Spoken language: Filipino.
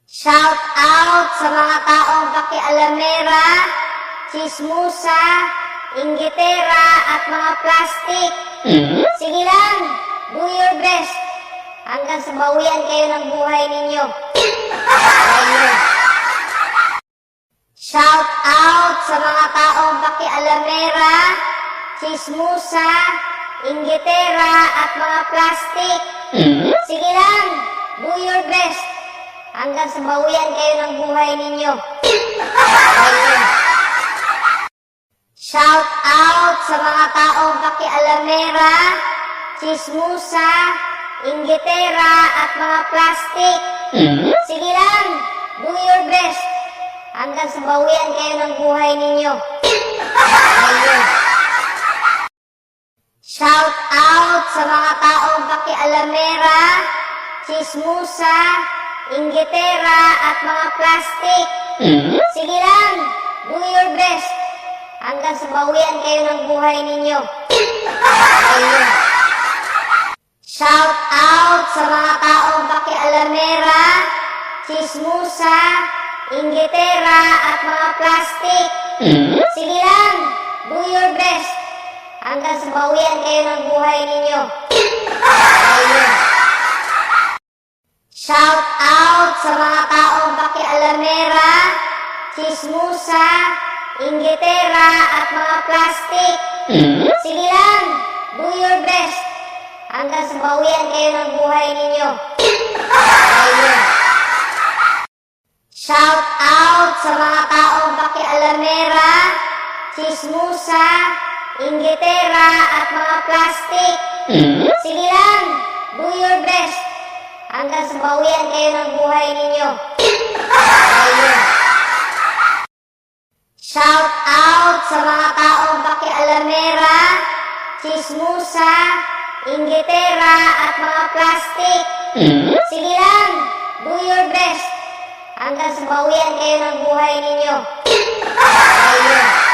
Shout out sa mga taong pakialamera, chismusa, inggitera at mga plastic. Sige lang, do your best. Hanggang sa bawian kayo ng buhay ninyo. Ayun. Shout out sa mga taong pakialamera, chismusa, inggitera at mga plastic. Sige lang, do your best. Hanggang sa bawian kayo ng buhay ninyo. Ayun. Shout out sa mga taong pakialamera, chismusa, inggitera at mga plastic. Sige lang, do your best. Hanggang sa bawian kayo ng buhay ninyo. Ayun. Shout out sa mga taong pakialamera, chismusa, inggitera at mga plastic. Sige lang, do your best. Hanggang sa bawian kayo ng buhay ninyo. Ayun. Shout out sa mga taong pakialamera, chismusa, inggitera at mga plastic. Sige lang, do your best. Hanggang sa bawian kayo ng buhay ninyo. Ayun. Shout out sa mga taong pakialamera, chismusa, inggitera at mga plastic. Sige lang, do your best. Hanggang sa bawian kayo ng buhay ninyo. Ayun. Shout out sa mga taong pakialamera, chismusa, inggitera at mga plastic. Sige lang, do your best. Hanggang sa bawian kayo ng buhay ninyo. Ayun. Shout out sa mga taong pakialamera, chismusa, inggitera at mga plastic. Sige lang, do your best. Hanggang sa bawian kayo ng buhay ninyo. Ayun.